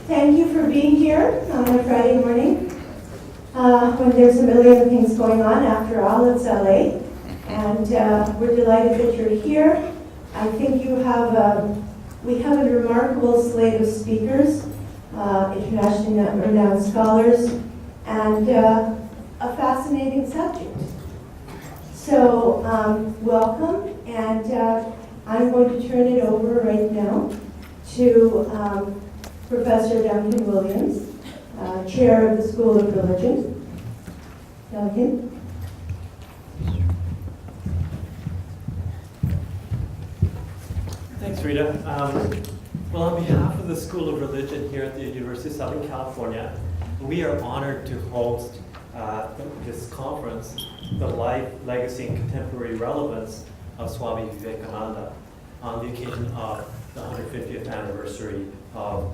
Thank you for being here on a Friday morning when there's a million things going on. After all, it's LA, and we're delighted that you're here. I think we have a remarkable slate of speakers, internationally renowned scholars, and a fascinating subject. So welcome, and I'm going to turn it over right now to Professor Duncan Williams, Chair of the School of Religion. Duncan. Thanks, Rita. Well, on behalf of the School of Religion here at the University of Southern California, we are honored to host this conference, The Life, Legacy, and Contemporary Relevance of Swami Vivekananda, on the occasion of the 150th anniversary of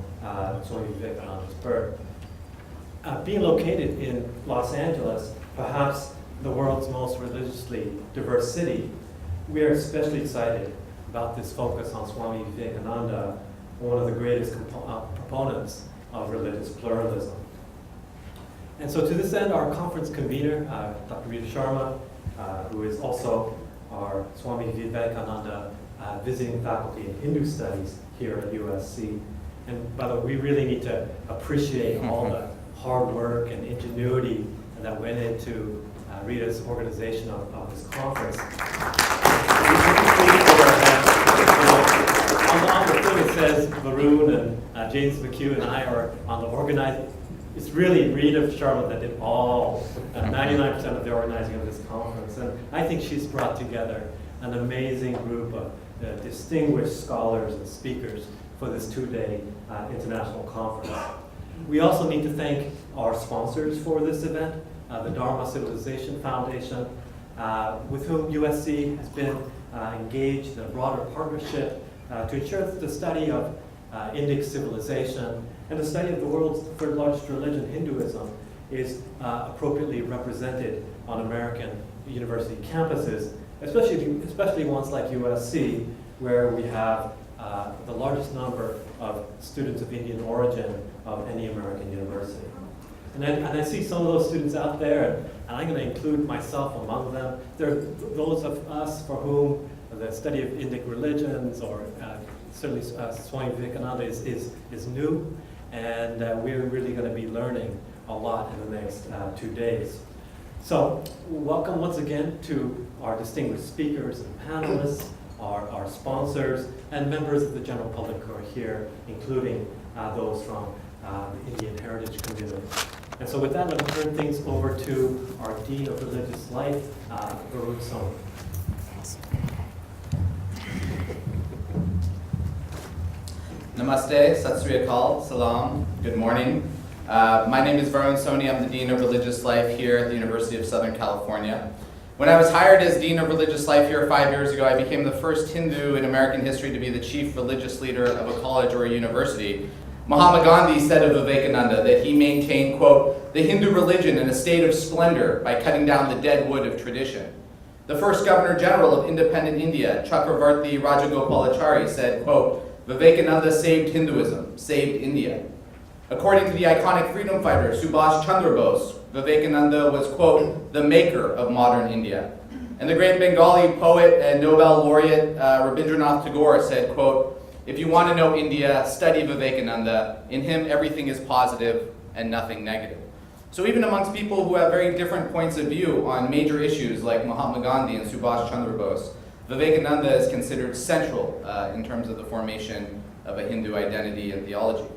Swami Vivekananda's birth. Being located in Los Angeles, perhaps the world's most religiously diverse city, we are especially excited about this focus on Swami Vivekananda, one of the greatest proponents of religious pluralism. And so to this end, our conference convener, Dr. Rita Sharma, who is also our Swami Vivekananda visiting faculty in Hindu studies here at USC. And by the way, we really need to appreciate all the hard work and ingenuity that went into Rita's organization of this conference. On the thing it says Varun and James McHugh and I are on the organizing. It's really Rita Sharma that did all, 99% of the organizing of this conference. And I think she's brought together an amazing group of distinguished scholars and speakers for this two-day international conference. We also need to thank our sponsors for this event, the Dharma Civilization Foundation, with whom USC has been engaged in a broader partnership to ensure that the study of Indic civilization and the study of the world's third largest religion, Hinduism, is appropriately represented on American university campuses, especially ones like USC, where we have the largest number of students of Indian origin of any American university. And I see some of those students out there, and I'm going to include myself among them. There are those of us for whom the study of Indic religions, or certainly Swami Vivekananda, is new, and we're really going to be learning a lot in the next 2 days. So welcome once again to our distinguished speakers and panelists, our sponsors, and members of the general public who are here, including those from the Indian Heritage Community. And so with that, let me turn things over to our Dean of Religious Life, Varun Soni. Namaste, Sat Sri Akal, Salam, good morning. My name is Varun Soni. I'm the Dean of Religious Life here at the University of Southern California. When I was hired as Dean of Religious Life here 5 years ago, I became the first Hindu in American history to be the chief religious leader of a college or a university. Mahatma Gandhi said of Vivekananda that he maintained, quote, the Hindu religion in a state of splendor by cutting down the dead wood of tradition. The first Governor General of independent India, Chakravarti Rajagopalachari, said, quote, Vivekananda saved Hinduism, saved India. According to the iconic freedom fighter Subhash Chandra Bose, Vivekananda was, quote, the maker of modern India. And the great Bengali poet and Nobel laureate Rabindranath Tagore said, quote, if you want to know India, study Vivekananda. In him, everything is positive and nothing negative. So even amongst people who have very different points of view on major issues like Mahatma Gandhi and Subhash Chandra Bose, Vivekananda is considered central in terms of the formation of a Hindu identity and theology.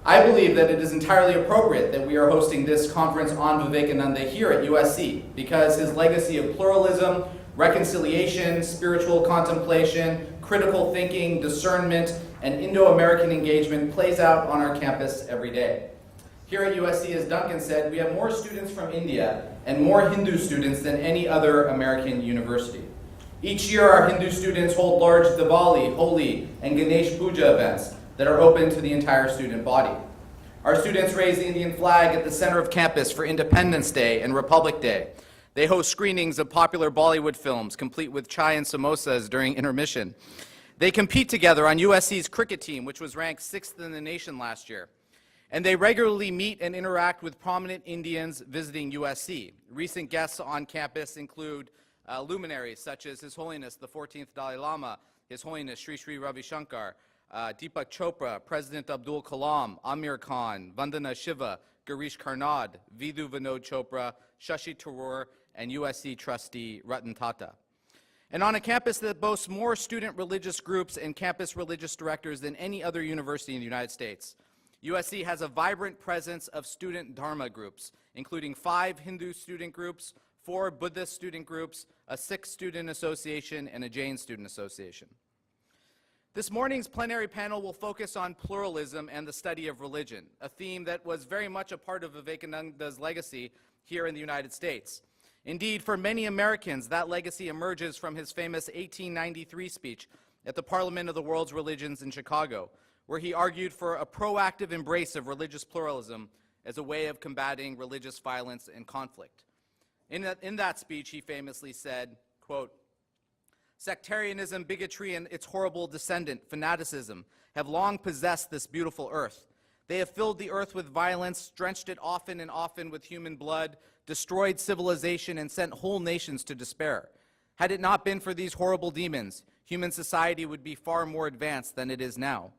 I believe that it is entirely appropriate that we are hosting this conference on Vivekananda here at USC because his legacy of pluralism, reconciliation, spiritual contemplation, critical thinking, discernment, and Indo-American engagement plays out on our campus every day. Here at USC, as Duncan said, we have more students from India and more Hindu students than any other American university. Each year, our Hindu students hold large Diwali, Holi, and Ganesh Puja events that are open to the entire student body. Our students raise the Indian flag at the center of campus for Independence Day and Republic Day. They host screenings of popular Bollywood films, complete with chai and samosas during intermission. They compete together on USC's cricket team, which was ranked 6th in the nation last year. And they regularly meet and interact with prominent Indians visiting USC. Recent guests on campus include luminaries such as His Holiness the 14th Dalai Lama, His Holiness Sri Sri Ravi Shankar, Deepak Chopra, President Abdul Kalam, Amir Khan, Vandana Shiva, Girish Karnad, Vidhu Vinod Chopra, Shashi Tharoor, and USC trustee Ratan Tata. And on a campus that boasts more student religious groups and campus religious directors than any other university in the United States, USC has a vibrant presence of student Dharma groups, including 5 Hindu student groups, 4 Buddhist student groups, a Sikh student association, and a Jain student association. This morning's plenary panel will focus on pluralism and the study of religion, a theme that was very much a part of Vivekananda's legacy here in the United States. Indeed, for many Americans, that legacy emerges from his famous 1893 speech at the Parliament of the World's Religions in Chicago, where he argued for a proactive embrace of religious pluralism as a way of combating religious violence and conflict. In that speech, he famously said, quote, "Sectarianism, bigotry, and its horrible descendant, fanaticism, have long possessed this beautiful earth. They have filled the earth with violence, drenched it often and often with human blood, destroyed civilization, and sent whole nations to despair. Had it not been for these horrible demons, human society would be far more advanced than it is now.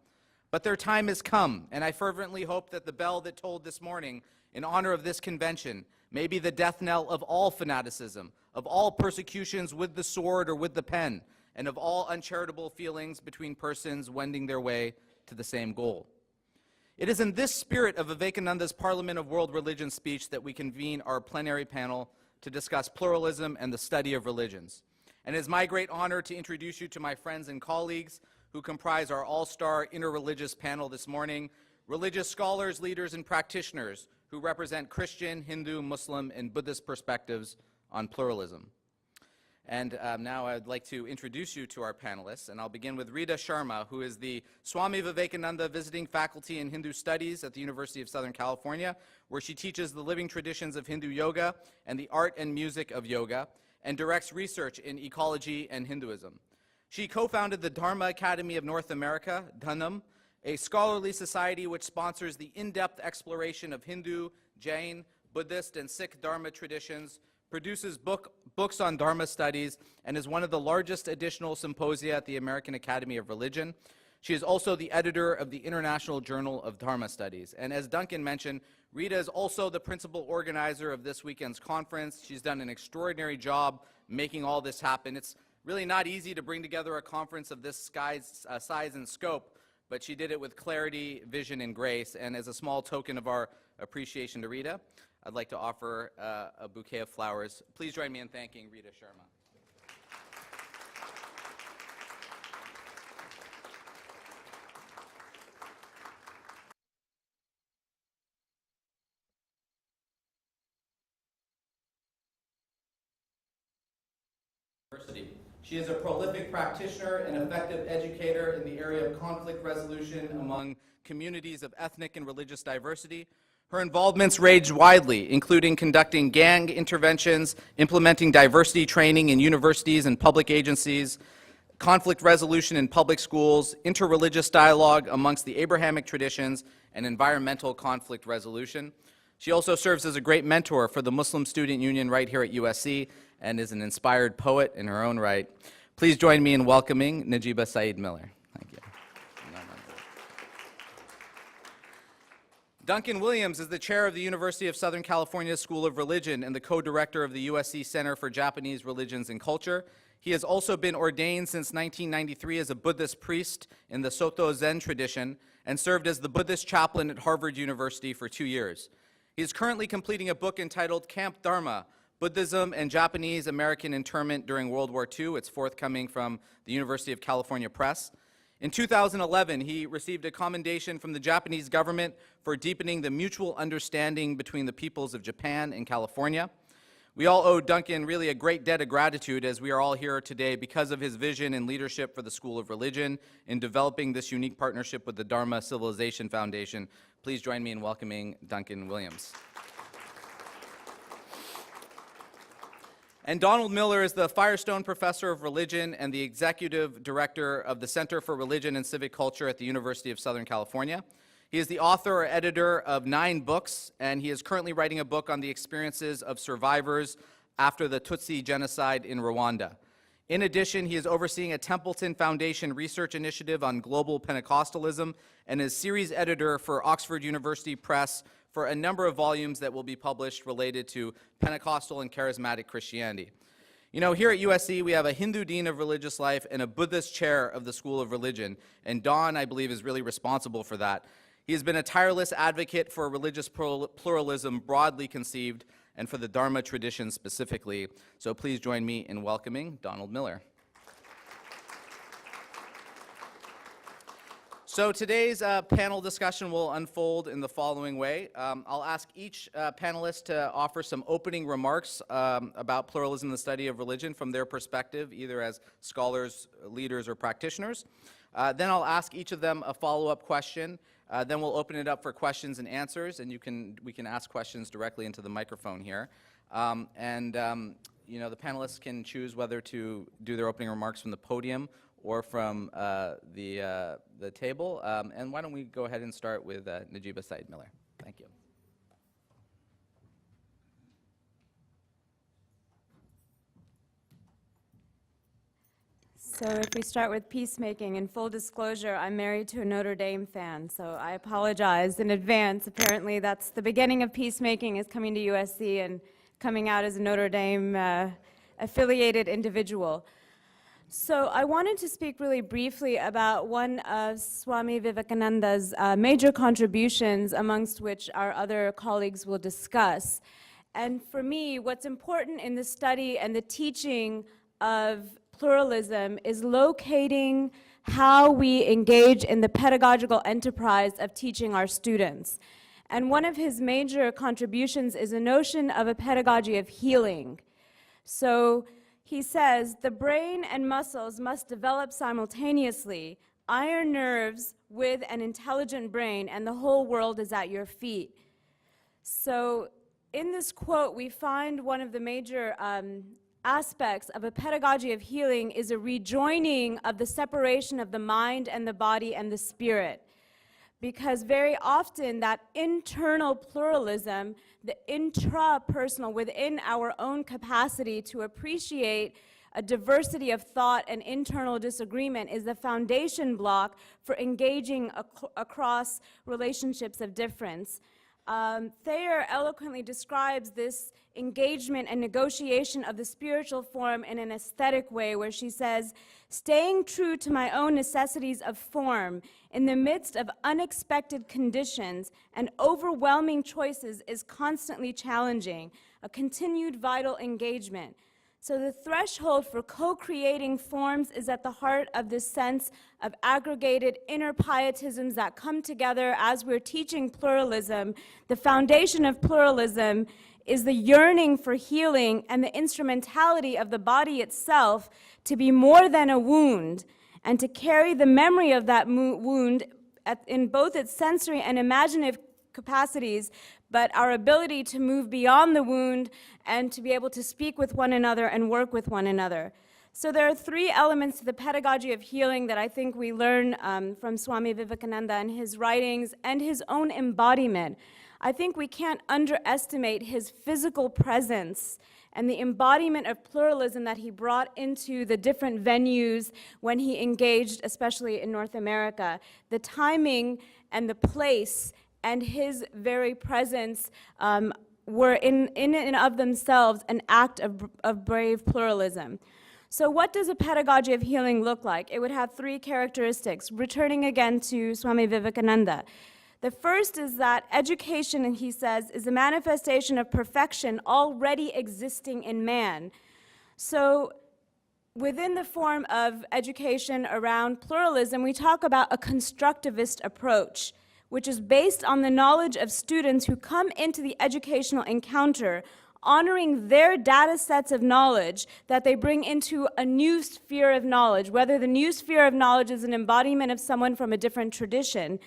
But their time has come, and I fervently hope that the bell that tolled this morning in honor of this convention may be the death knell of all fanaticism, of all persecutions with the sword or with the pen, and of all uncharitable feelings between persons wending their way to the same goal." It is in this spirit of Vivekananda's Parliament of World Religion speech that we convene our plenary panel to discuss pluralism and the study of religions. And it is my great honor to introduce you to my friends and colleagues who comprise our all-star interreligious panel this morning, religious scholars, leaders, and practitioners who represent Christian, Hindu, Muslim, and Buddhist perspectives on pluralism. And now I'd like to introduce you to our panelists, and I'll begin with Rita Sharma, who is the Swami Vivekananda Visiting Faculty in Hindu Studies at the University of Southern California, where she teaches the living traditions of Hindu yoga and the art and music of yoga, and directs research in ecology and Hinduism. She co-founded the Dharma Academy of North America, Dhanam, a scholarly society which sponsors the in-depth exploration of Hindu, Jain, Buddhist, and Sikh Dharma traditions, produces books on Dharma studies, and is one of the largest additional symposia at the American Academy of Religion. She is also the editor of the International Journal of Dharma Studies. And as Duncan mentioned, Rita is also the principal organizer of this weekend's conference. She's done an extraordinary job making all this happen. It's really not easy to bring together a conference of this size and scope, but she did it with clarity, vision, and grace. And as a small token of our appreciation to Rita, I'd like to offer a bouquet of flowers. Please join me in thanking Rita Sharma. She is a prolific practitioner and effective educator in the area of conflict resolution among communities of ethnic and religious diversity. Her involvements range widely, including conducting gang interventions, implementing diversity training in universities and public agencies, conflict resolution in public schools, interreligious dialogue amongst the Abrahamic traditions, and environmental conflict resolution. She also serves as a great mentor for the Muslim Student Union right here at USC and is an inspired poet in her own right. Please join me in welcoming Najiba Saeed Miller. Thank you. Duncan Williams is the chair of the University of Southern California School of Religion and the co-director of the USC Center for Japanese Religions and Culture. He has also been ordained since 1993 as a Buddhist priest in the Soto Zen tradition and served as the Buddhist chaplain at Harvard University for 2 years. He is currently completing a book entitled Camp Dharma, Buddhism and Japanese American Internment During World War II. It's forthcoming from the University of California Press. In 2011, he received a commendation from the Japanese government for deepening the mutual understanding between the peoples of Japan and California. We all owe Duncan really a great debt of gratitude as we are all here today because of his vision and leadership for the School of Religion in developing this unique partnership with the Dharma Civilization Foundation. Please join me in welcoming Duncan Williams. And Donald Miller is the Firestone Professor of Religion and the Executive Director of the Center for Religion and Civic Culture at the University of Southern California. He is the author or editor of 9 books, and he is currently writing a book on the experiences of survivors after the Tutsi genocide in Rwanda. In addition, he is overseeing a Templeton Foundation research initiative on global Pentecostalism and is series editor for Oxford University Press for a number of volumes that will be published related to Pentecostal and charismatic Christianity. You know, here at USC, we have a Hindu dean of religious life and a Buddhist chair of the School of Religion, and Don, I believe, is really responsible for that. He has been a tireless advocate for religious pluralism broadly conceived and for the Dharma tradition specifically. So please join me in welcoming Donald Miller. So today's panel discussion will unfold in the following way. I'll ask each panelist to offer some opening remarks about pluralism and the study of religion from their perspective, either as scholars, leaders, or practitioners. Then I'll ask each of them a follow-up question. Then we'll open it up for questions and answers, and we can ask questions directly into the microphone here. You know, the panelists can choose whether to do their opening remarks from the podium or from the table. And why don't we go ahead and start with Najeeba Said Miller. Thank you. So if we start with peacemaking, in full disclosure, I'm married to a Notre Dame fan, so I apologize in advance. Apparently that's the beginning of peacemaking, is coming to USC and coming out as a Notre Dame affiliated individual. So I wanted to speak really briefly about one of Swami Vivekananda's major contributions, amongst which our other colleagues will discuss. And for me, what's important in the study and the teaching of pluralism is locating how we engage in the pedagogical enterprise of teaching our students. And one of his major contributions is a notion of a pedagogy of healing. So he says, the brain and muscles must develop simultaneously, iron nerves with an intelligent brain, and the whole world is at your feet. So in this quote, we find one of the major aspects of a pedagogy of healing is a rejoining of the separation of the mind and the body and the spirit. Because very often that internal pluralism, the intrapersonal within our own capacity to appreciate a diversity of thought and internal disagreement, is the foundation block for engaging across relationships of difference. Thayer eloquently describes this engagement and negotiation of the spiritual form in an aesthetic way, where she says, staying true to my own necessities of form in the midst of unexpected conditions and overwhelming choices is constantly challenging, a continued vital engagement. So the threshold for co-creating forms is at the heart of this sense of aggregated inner pietisms that come together as we're teaching pluralism. The foundation of pluralism is the yearning for healing and the instrumentality of the body itself to be more than a wound and to carry the memory of that wound in both its sensory and imaginative capacities, but our ability to move beyond the wound and to be able to speak with one another and work with one another. So there are 3 elements to the pedagogy of healing that I think we learn from Swami Vivekananda and his writings and his own embodiment. I think we can't underestimate his physical presence and the embodiment of pluralism that he brought into the different venues when he engaged, especially in North America. The timing and the place and his very presence were in and of themselves an act of brave pluralism. So what does a pedagogy of healing look like? It would have 3 characteristics, returning again to Swami Vivekananda. The first is that education, and he says, is a manifestation of perfection already existing in man. So within the form of education around pluralism, we talk about a constructivist approach, which is based on the knowledge of students who come into the educational encounter, honoring their data sets of knowledge that they bring into a new sphere of knowledge, whether the new sphere of knowledge is an embodiment of someone from a different tradition.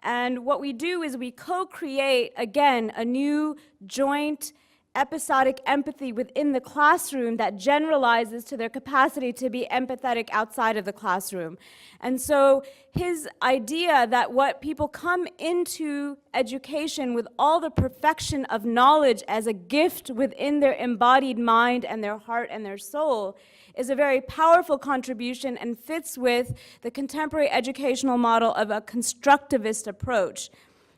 And what we do is we co-create, again, a new joint episodic empathy within the classroom that generalizes to their capacity to be empathetic outside of the classroom. And so his idea that what people come into education with all the perfection of knowledge as a gift within their embodied mind and their heart and their soul is a very powerful contribution and fits with the contemporary educational model of a constructivist approach,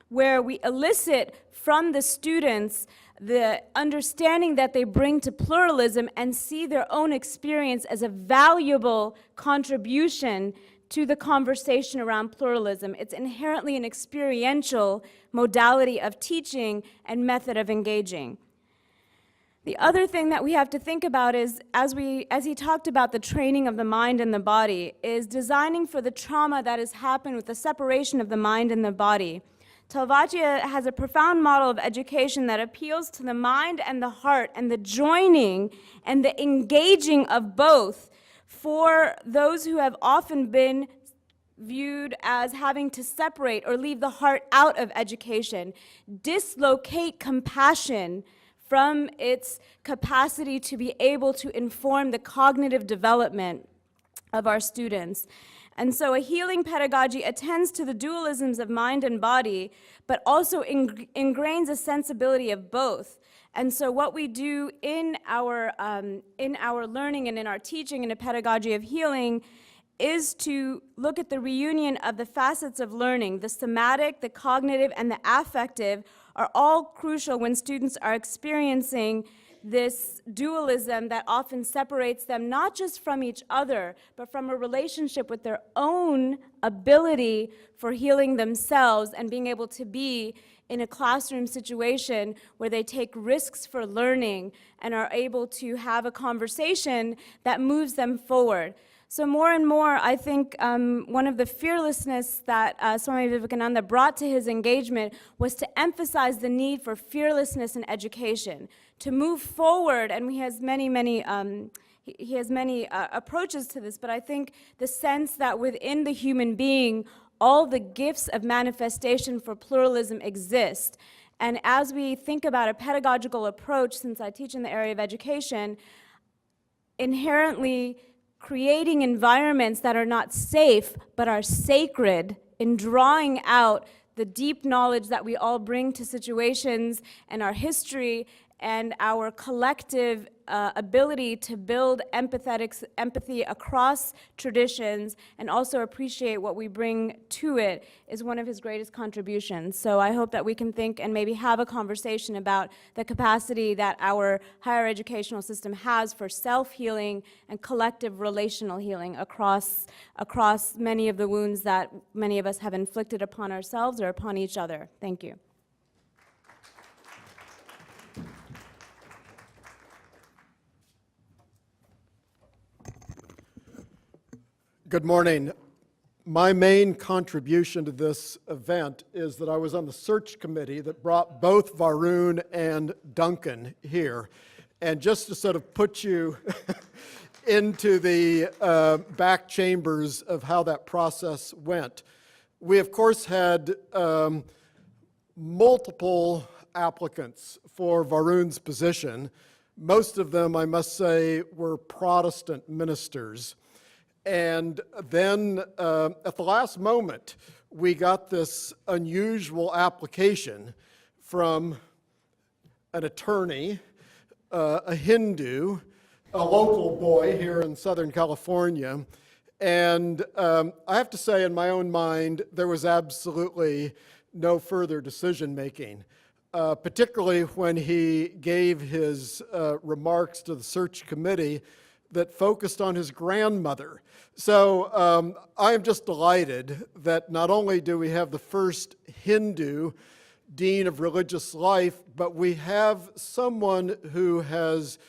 where we elicit from the students the understanding that they bring to pluralism and see their own experience as a valuable contribution to the conversation around pluralism. It's inherently an experiential modality of teaching and method of engaging. The other thing that we have to think about is, as he talked about the training of the mind and the body, is designing for the trauma that has happened with the separation of the mind and the body. Talvatia has a profound model of education that appeals to the mind and the heart and the joining and the engaging of both for those who have often been viewed as having to separate or leave the heart out of education, dislocate compassion from its capacity to be able to inform the cognitive development of our students. And so a healing pedagogy attends to the dualisms of mind and body, but also ingrains a sensibility of both. And so what we do in our learning and in our teaching in a pedagogy of healing is to look at the reunion of the facets of learning. The somatic, the cognitive, and the affective are all crucial when students are experiencing this dualism that often separates them not just from each other, but from a relationship with their own ability for healing themselves and being able to be in a classroom situation where they take risks for learning and are able to have a conversation that moves them forward. So more and more, I think one of the fearlessness that Swami Vivekananda brought to his engagement was to emphasize the need for fearlessness in education, to move forward, and he has many approaches to this, but I think the sense that within the human being, all the gifts of manifestation for pluralism exist. And as we think about a pedagogical approach, since I teach in the area of education, inherently creating environments that are not safe, but are sacred in drawing out the deep knowledge that we all bring to situations and our history and our collective ability to build empathy across traditions and also appreciate what we bring to it is one of his greatest contributions. So I hope that we can think and maybe have a conversation about the capacity that our higher educational system has for self-healing and collective relational healing across many of the wounds that many of us have inflicted upon ourselves or upon each other. Thank you. Good morning. My main contribution to this event is that I was on the search committee that brought both Varun and Duncan here. And just to sort of put you into the back chambers of how that process went, we of course had multiple applicants for Varun's position. Most of them, I must say, were Protestant ministers. And then at the last moment, we got this unusual application from an attorney, a Hindu, a local boy here in Southern California. And I have to say, in my own mind, there was absolutely no further decision-making, particularly when he gave his remarks to the search committee that focused on his grandmother. So I am just delighted that not only do we have the first Hindu dean of religious life, but we have someone who has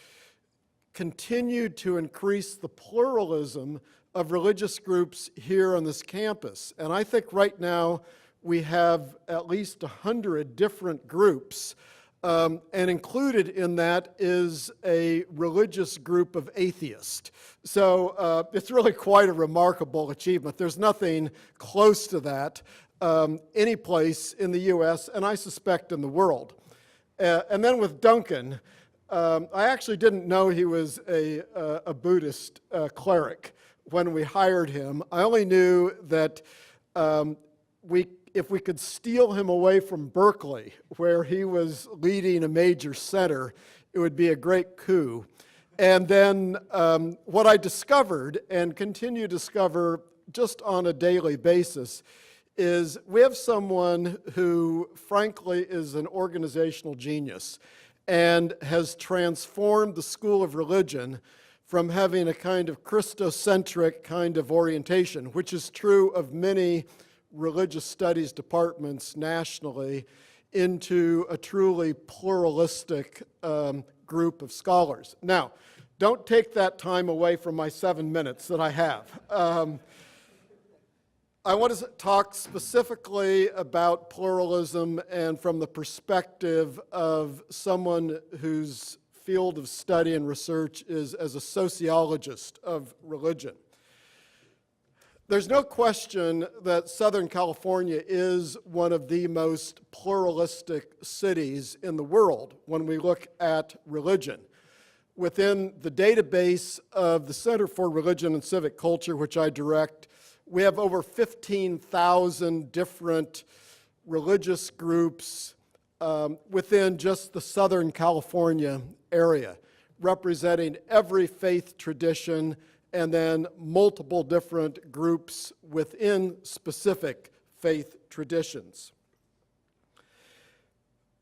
continued to increase the pluralism of religious groups here on this campus. And I think right now we have at least 100 different groups. And included in that is a religious group of atheists. So it's really quite a remarkable achievement. There's nothing close to that any place in the U.S., and I suspect in the world. And then with Duncan, I actually didn't know he was a Buddhist cleric when we hired him. I only knew that if we could steal him away from Berkeley, where he was leading a major center, it would be a great coup. And then what I discovered, and continue to discover just on a daily basis, is we have someone who, frankly, is an organizational genius and has transformed the School of Religion from having a kind of Christocentric kind of orientation, which is true of many religious studies departments nationally, into a truly pluralistic group of scholars. Now, don't take that time away from my 7 minutes that I have. I want to talk specifically about pluralism and from the perspective of someone whose field of study and research is as a sociologist of religion. There's no question that Southern California is one of the most pluralistic cities in the world when we look at religion. Within the database of the Center for Religion and Civic Culture, which I direct, we have over 15,000 different religious groups within just the Southern California area, representing every faith tradition and then multiple different groups within specific faith traditions.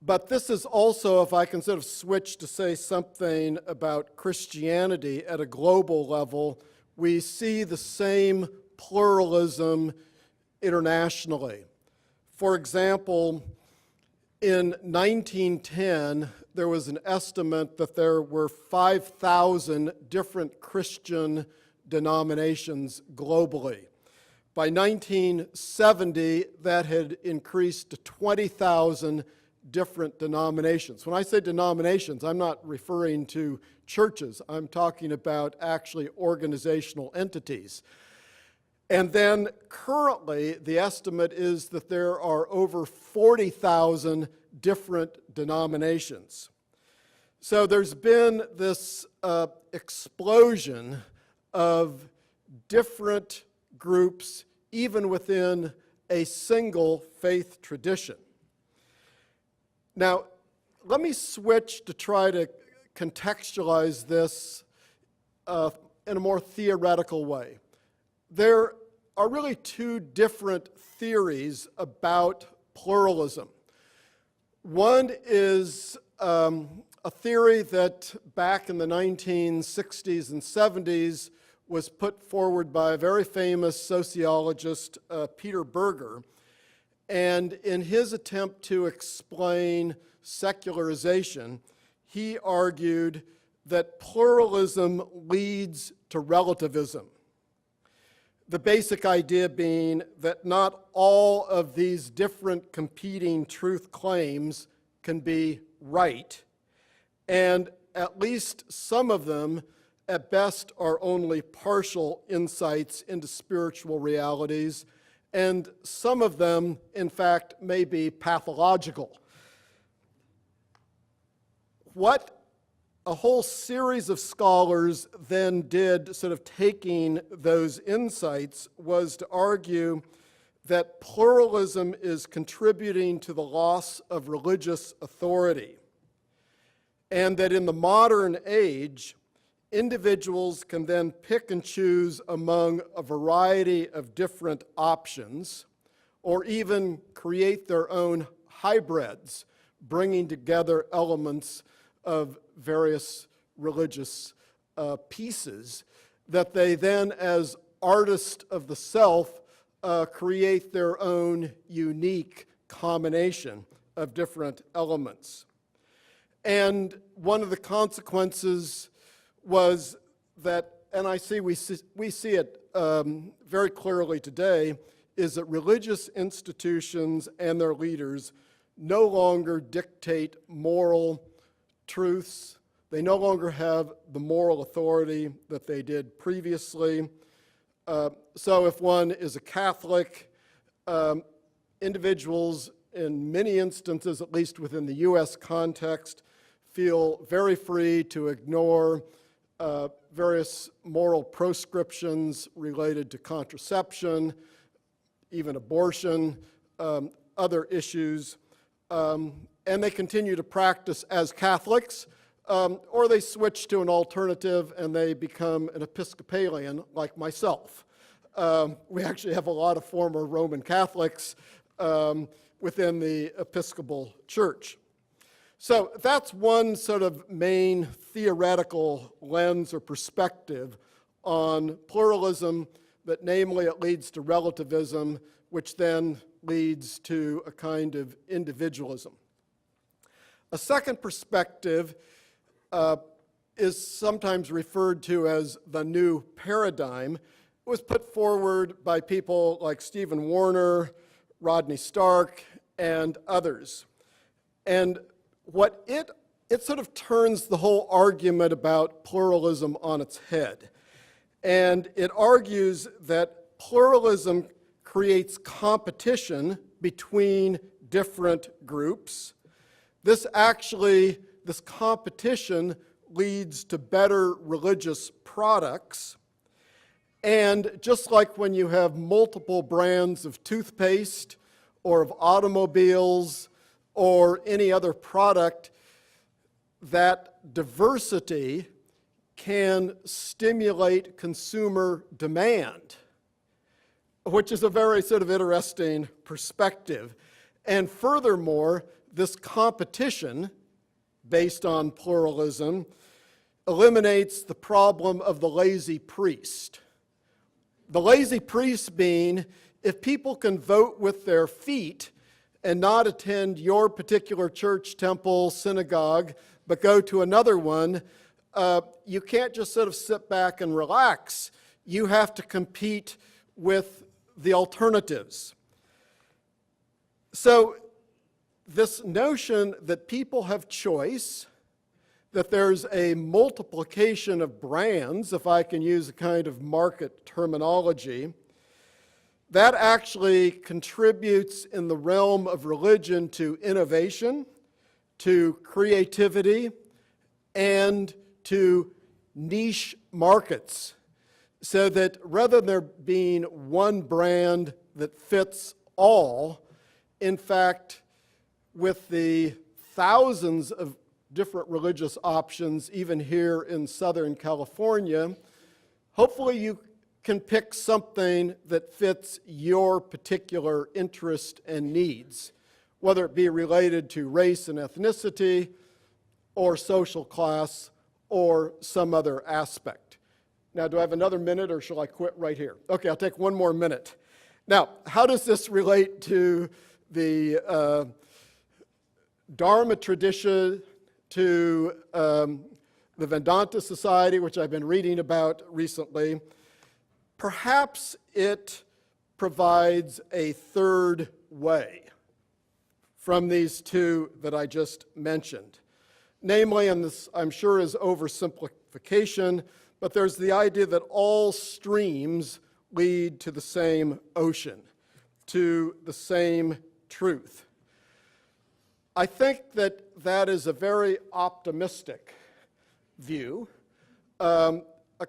But this is also, if I can sort of switch to say something about Christianity at a global level, we see the same pluralism internationally. For example, in 1910, there was an estimate that there were 5,000 different Christian denominations globally. By 1970, that had increased to 20,000 different denominations. When I say denominations, I'm not referring to churches. I'm talking about actually organizational entities. And then currently, the estimate is that there are over 40,000 different denominations. So there's been this explosion of different groups, even within a single faith tradition. Now, let me switch to try to contextualize this in a more theoretical way. There are really two different theories about pluralism. One is a theory that back in the 1960s and 70s was put forward by a very famous sociologist, Peter Berger. And in his attempt to explain secularization, he argued that pluralism leads to relativism. The basic idea being that not all of these different competing truth claims can be right, and at least some of them, at best, are only partial insights into spiritual realities, and some of them, in fact, may be pathological. What a whole series of scholars then did, sort of taking those insights, was to argue that pluralism is contributing to the loss of religious authority, and that in the modern age, individuals can then pick and choose among a variety of different options, or even create their own hybrids, bringing together elements of various religious pieces that they then, as artists of the self, create their own unique combination of different elements. And one of the consequences was that, and we see it very clearly today, is that religious institutions and their leaders no longer dictate moral truths. They no longer have the moral authority that they did previously. So if one is a Catholic, individuals in many instances, at least within the US context, feel very free to ignore various moral proscriptions related to contraception, even abortion, other issues, and they continue to practice as Catholics, or they switch to an alternative and they become an Episcopalian like myself. We actually have a lot of former Roman Catholics within the Episcopal Church. So that's one sort of main theoretical lens or perspective on pluralism, that namely it leads to relativism, which then leads to a kind of individualism. A second perspective is sometimes referred to as the new paradigm. It was put forward by people like Stephen Warner, Rodney Stark, and others. And what it sort of turns the whole argument about pluralism on its head. And it argues that pluralism creates competition between different groups. This competition leads to better religious products. And just like when you have multiple brands of toothpaste or of automobiles or any other product, that diversity can stimulate consumer demand, which is a very sort of interesting perspective. And furthermore, this competition based on pluralism eliminates the problem of the lazy priest. The lazy priest being, if people can vote with their feet and not attend your particular church, temple, synagogue, but go to another one, you can't just sort of sit back and relax. You have to compete with the alternatives. So this notion that people have choice, that there's a multiplication of brands, if I can use a kind of market terminology, that actually contributes in the realm of religion to innovation, to creativity, and to niche markets. So that rather than there being one brand that fits all, in fact, with the thousands of different religious options, even here in Southern California, hopefully you can pick something that fits your particular interest and needs, whether it be related to race and ethnicity, or social class, or some other aspect. Now, do I have another minute, or shall I quit right here? Okay, I'll take one more minute. Now, how does this relate to the Dharma tradition, to the Vedanta Society, which I've been reading about recently? Perhaps it provides a third way from these two that I just mentioned. Namely, and this I'm sure is oversimplification, but there's the idea that all streams lead to the same ocean, to the same truth. I think that that is a very optimistic view, a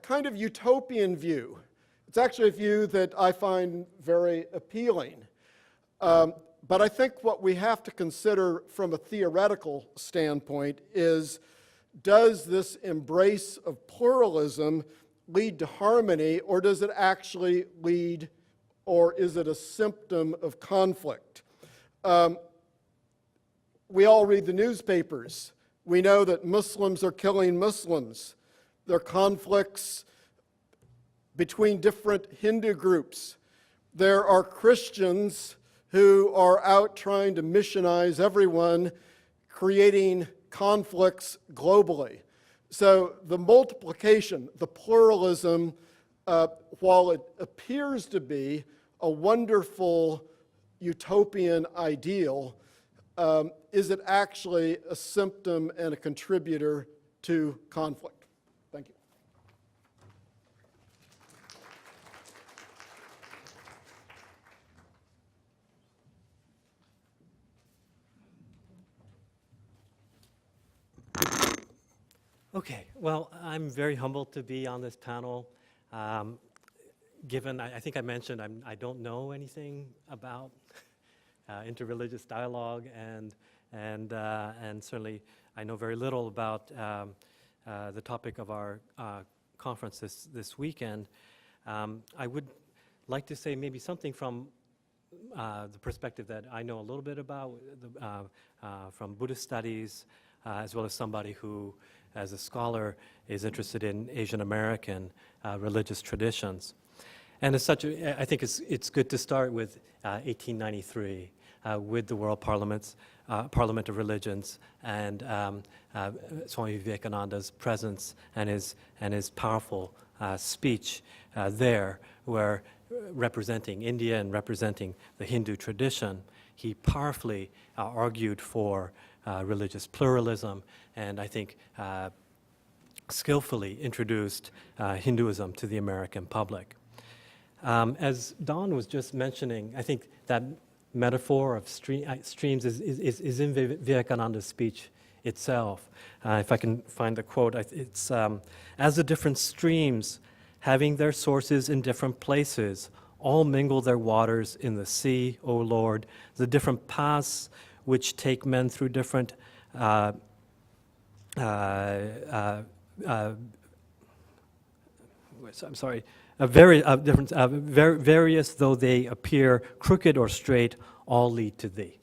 kind of utopian view. It's actually a view that I find very appealing. But I think what we have to consider from a theoretical standpoint is, does this embrace of pluralism lead to harmony, or does it actually lead, or is it a symptom of conflict? We all read the newspapers. We know that Muslims are killing Muslims. There are conflicts between different Hindu groups. There are Christians who are out trying to missionize everyone, creating conflicts globally. So the multiplication, the pluralism, while it appears to be a wonderful utopian ideal, is it actually a symptom and a contributor to conflict? Thank you. Okay, well, I'm very humbled to be on this panel. Given, I think I mentioned, I don't know anything about interreligious dialogue, and certainly I know very little about the topic of our conference this weekend. I would like to say maybe something from the perspective that I know a little bit about from Buddhist studies, as well as somebody who, as a scholar, is interested in Asian American religious traditions. And as such, I think it's good to start with 1893, with the World Parliament of Religions, and Swami Vivekananda's presence and his powerful speech there, where representing India and representing the Hindu tradition, he powerfully argued for religious pluralism, and I think skillfully introduced Hinduism to the American public. As Don was just mentioning, I think that metaphor of streams is in Vivekananda's speech itself. If I can find the quote, it's, as the different streams, having their sources in different places, all mingle their waters in the sea, O Lord, the different paths which take men through different various though they appear, crooked or straight, all lead to thee.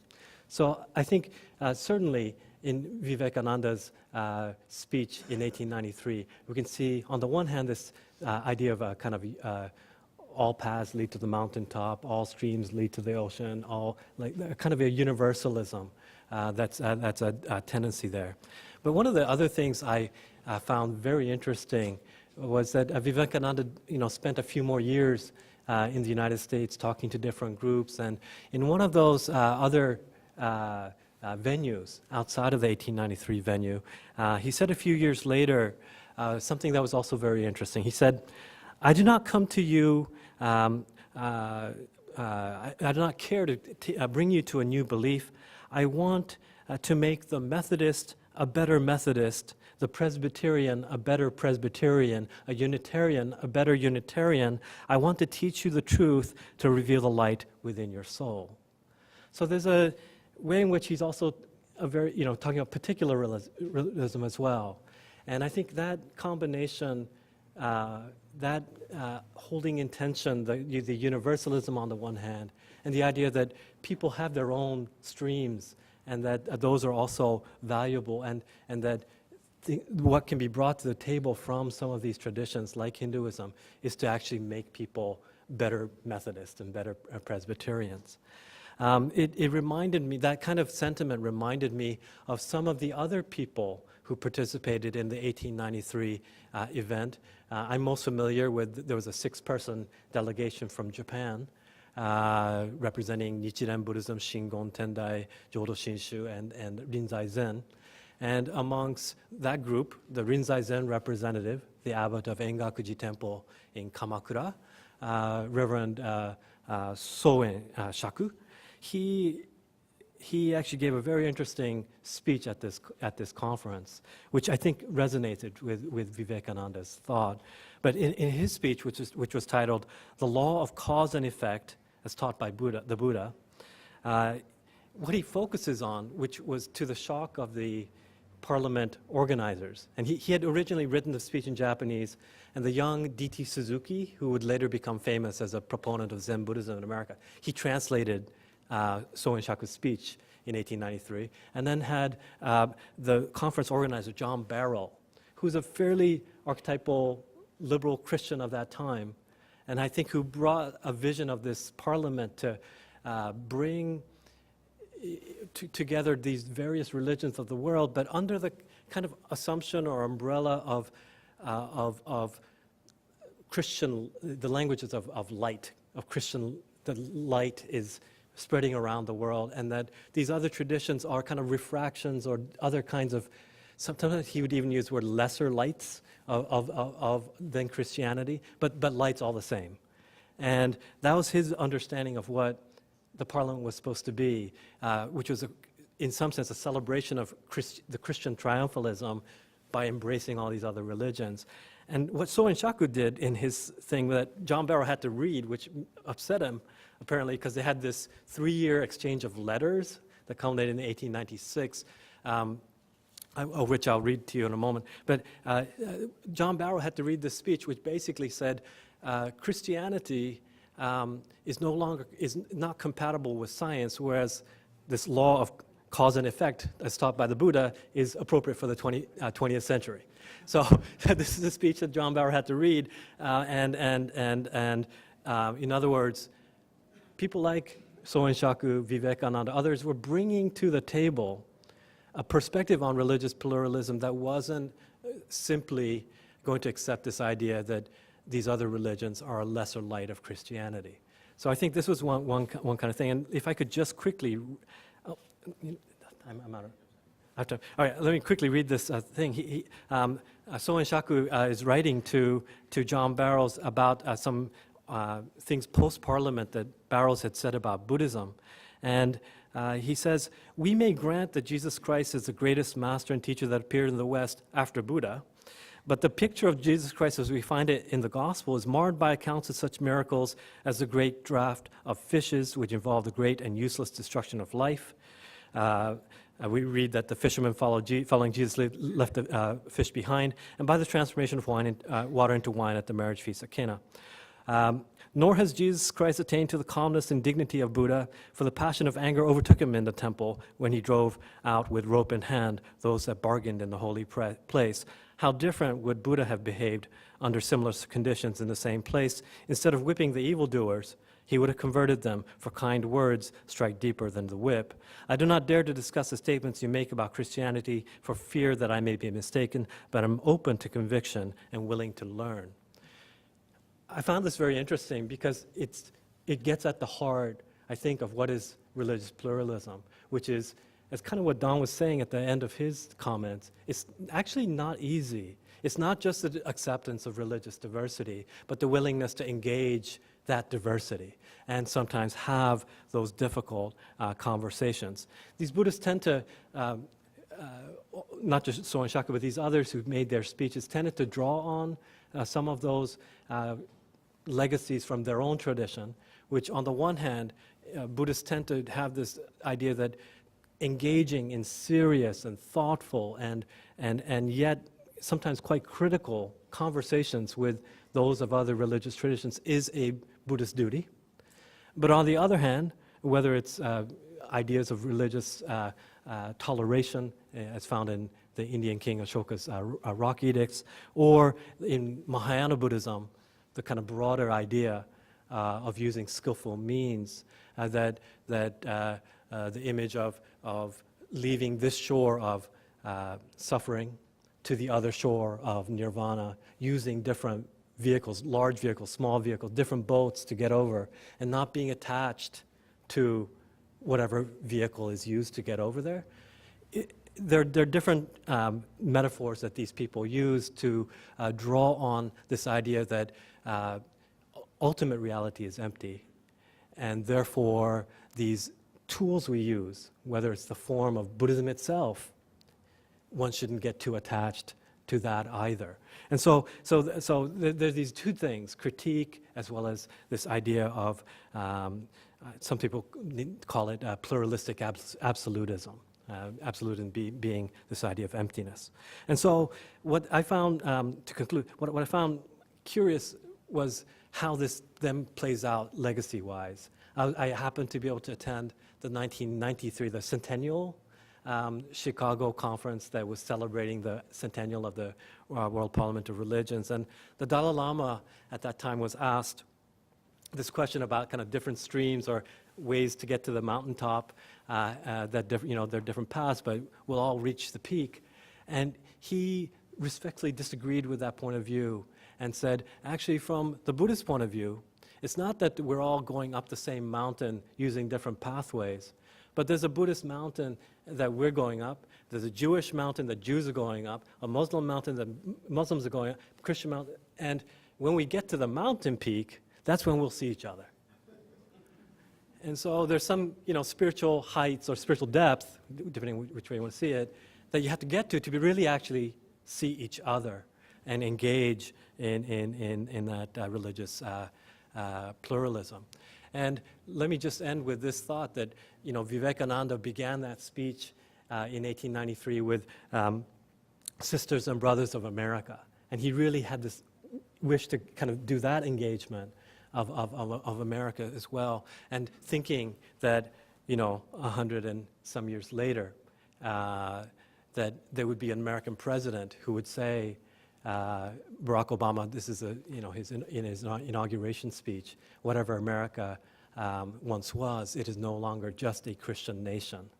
So I think certainly in Vivekananda's speech in 1893, we can see on the one hand this idea of a kind of all paths lead to the mountaintop, all streams lead to the ocean, all like kind of a universalism that's a tendency there. But one of the other things I found very interesting was that Vivekananda, spent a few more years in the United States talking to different groups, and in one of those other venues outside of the 1893 venue, he said a few years later something that was also very interesting. He said, "I do not come to you. I do not care to bring you to a new belief. I want to make the Methodist a better Methodist, the Presbyterian a better Presbyterian, a Unitarian a better Unitarian. I want to teach you the truth to reveal the light within your soul." So there's a way in which he's also talking about particularism as well. And I think that combination, that holding in tension the universalism on the one hand, and the idea that people have their own streams, and that those are also valuable, and that what can be brought to the table from some of these traditions, like Hinduism, is to actually make people better Methodists and better Presbyterians. It reminded me, that kind of sentiment reminded me of some of the other people who participated in the 1893 event. I'm most familiar with, there was a 6-person delegation from Japan representing Nichiren Buddhism, Shingon Tendai, Jodo Shinshu, and Rinzai Zen. And amongst that group, the Rinzai Zen representative, the abbot of Engakuji Temple in Kamakura, Reverend Soen Shaku, he actually gave a very interesting speech at this conference, which I think resonated with Vivekananda's thought. But in his speech, which was titled "The Law of Cause and Effect as Taught by the Buddha," what he focuses on, which was to the shock of the Parliament organizers, and he had originally written the speech in Japanese, and the young D.T. Suzuki, who would later become famous as a proponent of Zen Buddhism in America, he translated Soen Shaku's speech in 1893, and then had the conference organizer, John Barrow, who's a fairly archetypal liberal Christian of that time, and I think who brought a vision of this parliament to bring together these various religions of the world, but under the kind of assumption or umbrella of Christian, the languages of light, of Christian, the light is spreading around the world, and that these other traditions are kind of refractions or other kinds of, sometimes he would even use the word lesser lights than Christianity, but lights all the same. And that was his understanding of what the parliament was supposed to be, which was, in some sense, a celebration of the Christian triumphalism by embracing all these other religions. And what Soen Shaku did in his thing that John Barrow had to read, which upset him, apparently, because they had this 3-year exchange of letters that culminated in 1896, of which I'll read to you in a moment. But John Barrow had to read this speech, which basically said Christianity is not compatible with science, whereas this law of cause and effect, as taught by the Buddha, is appropriate for the 20th century. So this is a speech that John Barrow had to read, and in other words, people like Soen Shaku, Vivekananda, others were bringing to the table a perspective on religious pluralism that wasn't simply going to accept this idea that these other religions are a lesser light of Christianity. So I think this was one kind of thing. And if I could just quickly, I'm out of time. All right, let me quickly read this thing. Soen Shaku is writing to John Barrows about some things post-Parliament that Barrows had said about Buddhism. And he says, "We may grant that Jesus Christ is the greatest master and teacher that appeared in the West after Buddha, but the picture of Jesus Christ as we find it in the Gospel is marred by accounts of such miracles as the great draught of fishes, which involved the great and useless destruction of life. We read that the fishermen following Jesus left the fish behind, and by the transformation of water into wine at the marriage feast at Cana. Nor has Jesus Christ attained to the calmness and dignity of Buddha, for the passion of anger overtook him in the temple when he drove out with rope in hand those that bargained in the holy place. How different would Buddha have behaved under similar conditions in the same place? Instead of whipping the evildoers, he would have converted them, for kind words strike deeper than the whip. I do not dare to discuss the statements you make about Christianity for fear that I may be mistaken, but I'm open to conviction and willing to learn." I found this very interesting because it gets at the heart, I think, of what is religious pluralism, which is, as kind of what Don was saying at the end of his comments, it's actually not easy. It's not just the acceptance of religious diversity, but the willingness to engage that diversity and sometimes have those difficult conversations. These Buddhists tend to, not just Soen Shaku, but these others who've made their speeches, tended to draw on some of those legacies from their own tradition, which on the one hand, Buddhists tend to have this idea that engaging in serious and thoughtful and yet sometimes quite critical conversations with those of other religious traditions is a Buddhist duty. But on the other hand, whether it's ideas of religious toleration, as found in the Indian king Ashoka's rock edicts, or in Mahayana Buddhism, the kind of broader idea of using skillful means, that the image of leaving this shore of suffering to the other shore of nirvana, using different vehicles, large vehicles, small vehicles, different boats to get over, and not being attached to whatever vehicle is used to get over there. There are different metaphors that these people use to draw on this idea that ultimate reality is empty, and therefore these tools we use, whether it's the form of Buddhism itself, one shouldn't get too attached to that either. And so there's these two things, critique as well as this idea of, some people call it pluralistic absolutism. Absolutism being this idea of emptiness. And so what I found, to conclude, what I found curious was how this then plays out legacy-wise. I happened to be able to attend the 1993, the Centennial Chicago conference that was celebrating the centennial of the World Parliament of Religions. And the Dalai Lama at that time was asked this question about kind of different streams or ways to get to the mountaintop, that there are different paths, but we'll all reach the peak. And he respectfully disagreed with that point of view and said, actually, from the Buddhist point of view, it's not that we're all going up the same mountain using different pathways, but there's a Buddhist mountain that we're going up, there's a Jewish mountain that Jews are going up, a Muslim mountain that Muslims are going up, Christian mountain, and when we get to the mountain peak, that's when we'll see each other. And so there's some, spiritual heights or spiritual depth, depending on which way you want to see it, that you have to get to be really actually see each other and engage in that religious pluralism. And let me just end with this thought that, Vivekananda began that speech in 1893 with Sisters and Brothers of America. And he really had this wish to kind of do that engagement of America as well. And thinking that, 100 and some years later, that there would be an American president who would say, Barack Obama, this is in his inauguration speech, whatever America once was, it is no longer just a Christian nation,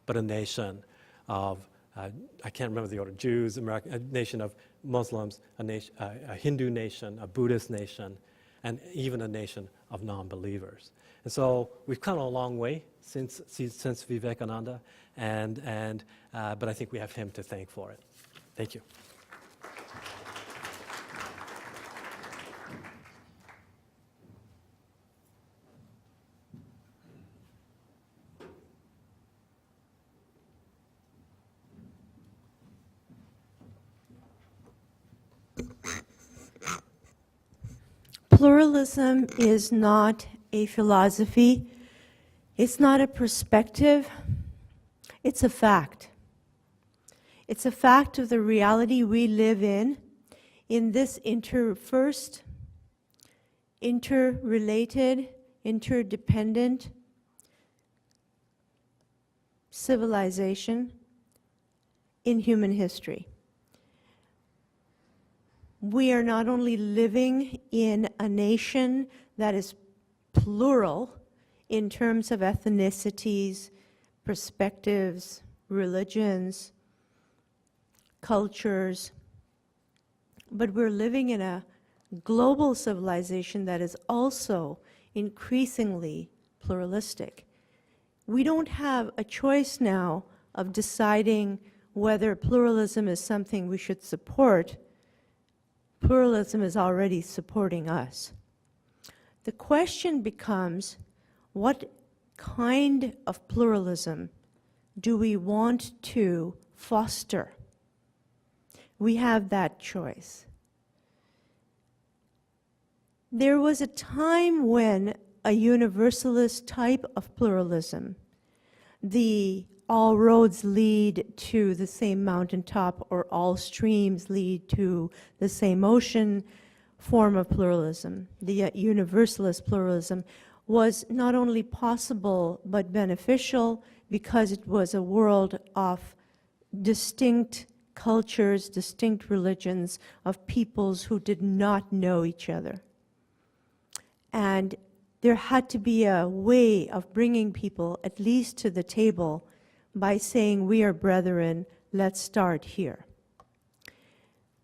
but a nation of, I can't remember the order, Jews, a nation of Muslims, a Hindu nation, a Buddhist nation, and even a nation of non-believers. And so we've come a long way since Vivekananda, but I think we have him to thank for it. Thank you. Pluralism is not a philosophy, it's not a perspective, it's a fact. It's a fact of the reality we live in this interrelated, interdependent civilization in human history. We are not only living in a nation that is plural in terms of ethnicities, perspectives, religions, cultures, but we're living in a global civilization that is also increasingly pluralistic. We don't have a choice now of deciding whether pluralism is something we should support. Pluralism is already supporting us. The question becomes, what kind of pluralism do we want to foster? We have that choice. There was a time when a universalist type of pluralism, the all roads lead to the same mountaintop or all streams lead to the same ocean form of pluralism, the universalist pluralism, was not only possible but beneficial because it was a world of distinct cultures, distinct religions, of peoples who did not know each other. And there had to be a way of bringing people at least to the table by saying, we are brethren, let's start here.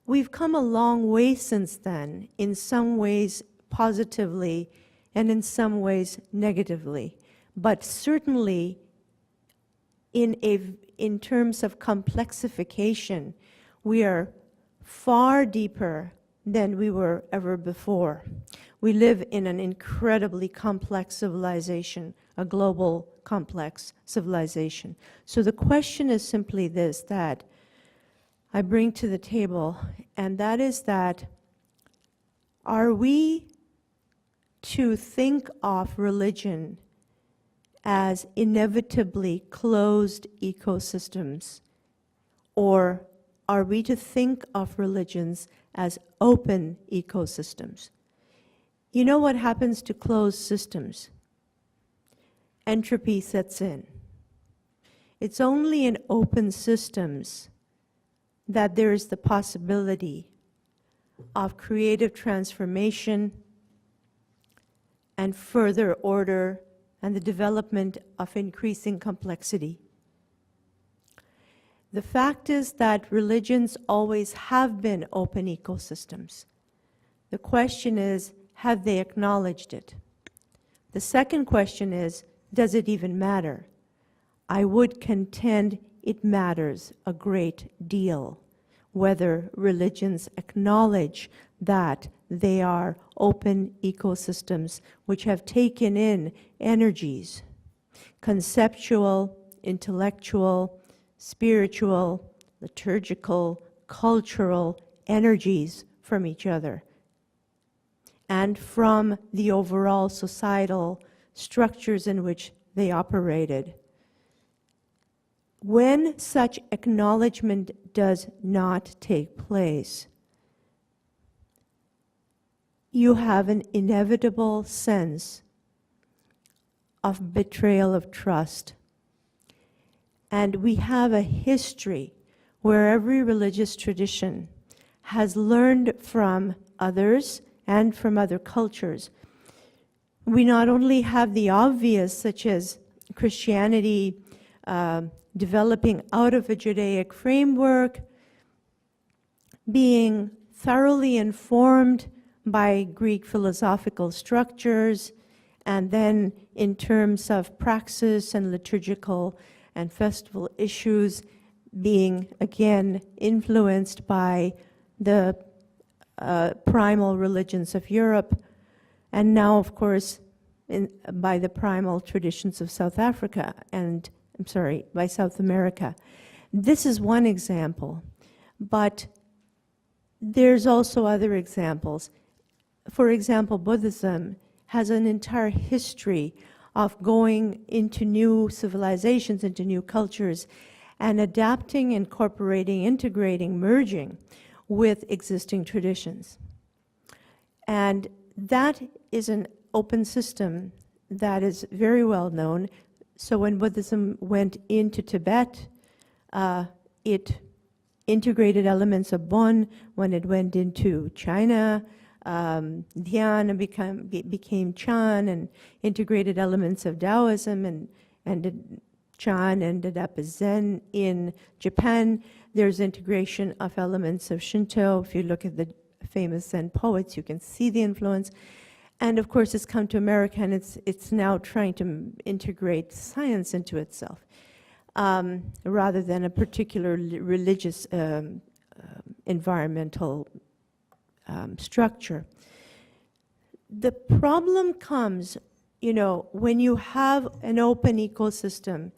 We've come a long way since then, in some ways positively and in some ways negatively, but certainly in terms of complexification, we are far deeper than we were ever before. We live in an incredibly complex civilization, a global complex civilization. So the question is simply this, that I bring to the table, and that is that, are we to think of religion as inevitably closed ecosystems, or are we to think of religions as open ecosystems? You know what happens to closed systems? Entropy sets in. It's only in open systems that there is the possibility of creative transformation and further order and the development of increasing complexity. The fact is that religions always have been open ecosystems. The question is, have they acknowledged it? The second question is, does it even matter? I would contend it matters a great deal whether religions acknowledge that they are open ecosystems which have taken in energies, conceptual, intellectual, spiritual, liturgical, cultural energies from each other and from the overall societal structures in which they operated. When such acknowledgement does not take place, you have an inevitable sense of betrayal of trust. And we have a history where every religious tradition has learned from others and from other cultures. We not only have the obvious, such as Christianity developing out of a Judaic framework, being thoroughly informed by Greek philosophical structures, and then in terms of praxis and liturgical and festival issues, being again influenced by the primal religions of Europe, and now, of course, by the primal traditions of South Africa, and, I'm sorry, by South America. This is one example, but there's also other examples. For example, Buddhism has an entire history of going into new civilizations, into new cultures, and adapting, incorporating, integrating, merging with existing traditions. And that is an open system that is very well known. So when Buddhism went into Tibet, it integrated elements of Bon. When it went into China, Dhyan became Chan and integrated elements of Taoism, and Chan ended up as Zen. In Japan, there's integration of elements of Shinto. If you look at the famous Zen poets, you can see the influence. And of course, it's come to America, and it's now trying to integrate science into itself, rather than a particular religious environmental structure. The problem comes, when you have an open ecosystem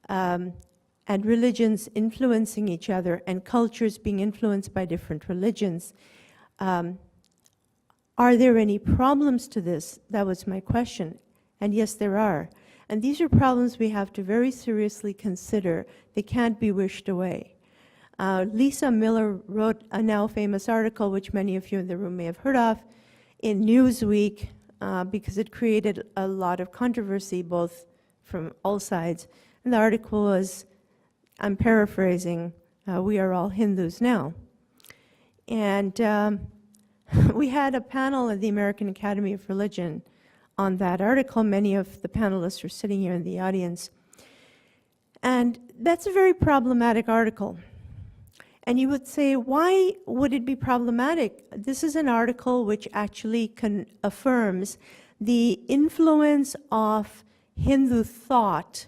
and religions influencing each other and cultures being influenced by different religions. Are there any problems to this? That was my question. And yes, there are. And these are problems we have to very seriously consider. They can't be wished away. Lisa Miller wrote a now famous article, which many of you in the room may have heard of, in Newsweek, because it created a lot of controversy, both from all sides. And the article was, I'm paraphrasing, we are all Hindus now. And we had a panel at the American Academy of Religion on that article. Many of the panelists are sitting here in the audience. And that's a very problematic article. And you would say, why would it be problematic? This is an article which actually affirms the influence of Hindu thought,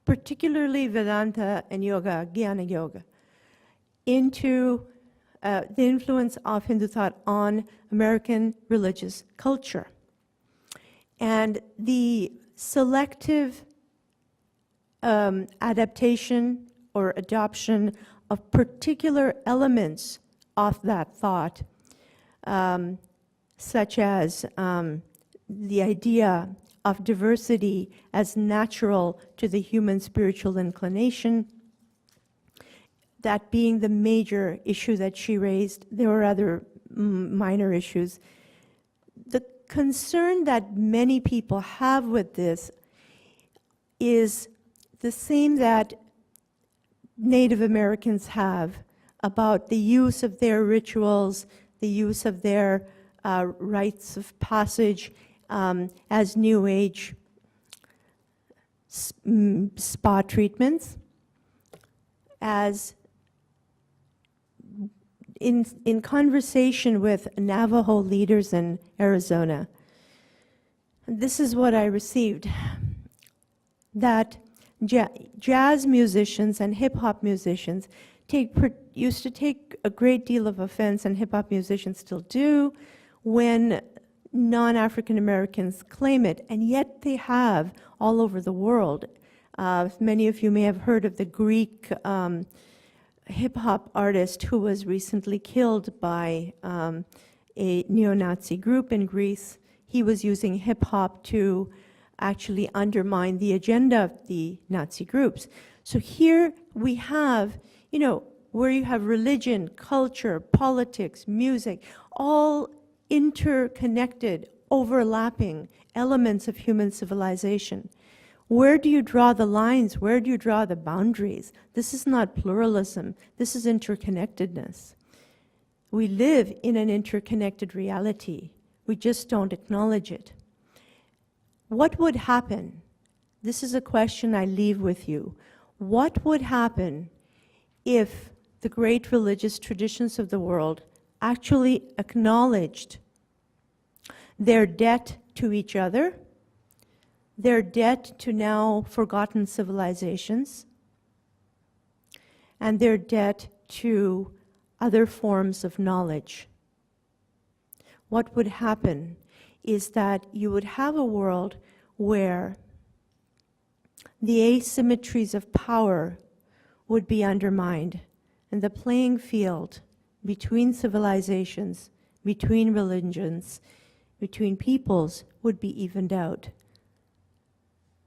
particularly Vedanta and yoga, Jnana Yoga, into the influence of Hindu thought on American religious culture. And the selective adaptation or adoption of particular elements of that thought, such as the idea of diversity as natural to the human spiritual inclination, that being the major issue that she raised. There were other minor issues. The concern that many people have with this is the same that Native Americans have about the use of their rituals, the use of their rites of passage as New Age spa treatments, as in conversation with Navajo leaders in Arizona. This is what I received, that jazz musicians and hip-hop musicians used to take a great deal of offense, and hip-hop musicians still do, when non-African Americans claim it, and yet they have all over the world. Many of you may have heard of the Greek hip-hop artist who was recently killed by a neo-Nazi group in Greece. He was using hip-hop to actually undermine the agenda of the Nazi groups. So here we have, where you have religion, culture, politics, music, all interconnected, overlapping elements of human civilization. Where do you draw the lines? Where do you draw the boundaries? This is not pluralism. This is interconnectedness. We live in an interconnected reality. We just don't acknowledge it. What would happen? This is a question I leave with you. What would happen if the great religious traditions of the world actually acknowledged their debt to each other, their debt to now forgotten civilizations, and their debt to other forms of knowledge? What would happen is that you would have a world where the asymmetries of power would be undermined, and the playing field between civilizations, between religions, between peoples would be evened out.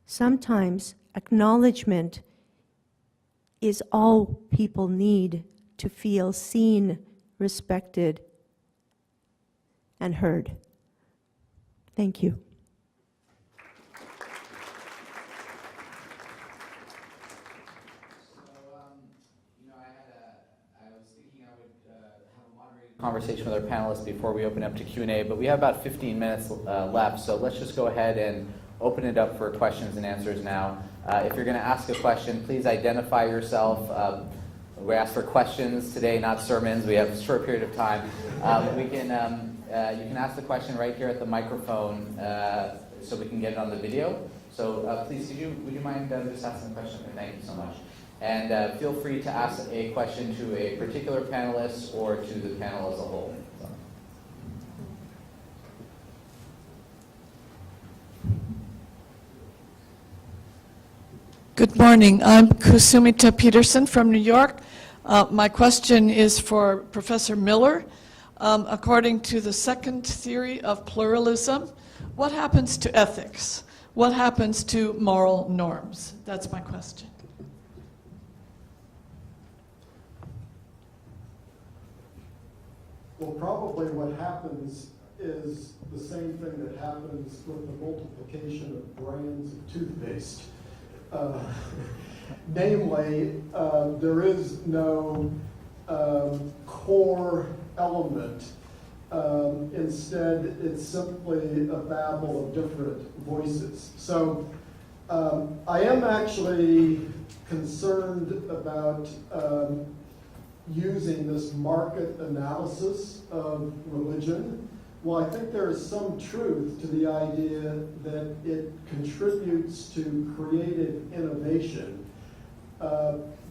Sometimes acknowledgement is all people need to feel seen, respected, and heard. Thank you. Conversation with our panelists before we open up to Q&A, but we have about 15 minutes left, so let's just go ahead and open it up for questions and answers now. If you're going to ask a question, please identify yourself. We ask for questions today, not sermons. We have a short period of time. You can ask the question right here at the microphone so we can get it on the video. So please, would you mind just asking a question? Thank you so much. And feel free to ask a question to a particular panelist or to the panel as a whole. Good morning. I'm Kusumita Peterson from New York. My question is for Professor Miller. According to the second theory of pluralism, what happens to ethics? What happens to moral norms? That's my question. Well, probably what happens is the same thing that happens with the multiplication of brands of toothpaste. Namely, there is no core element. Instead, it's simply a babble of different voices. So I am actually concerned about using this market analysis of religion. Well, I think there is some truth to the idea that it contributes to creative innovation.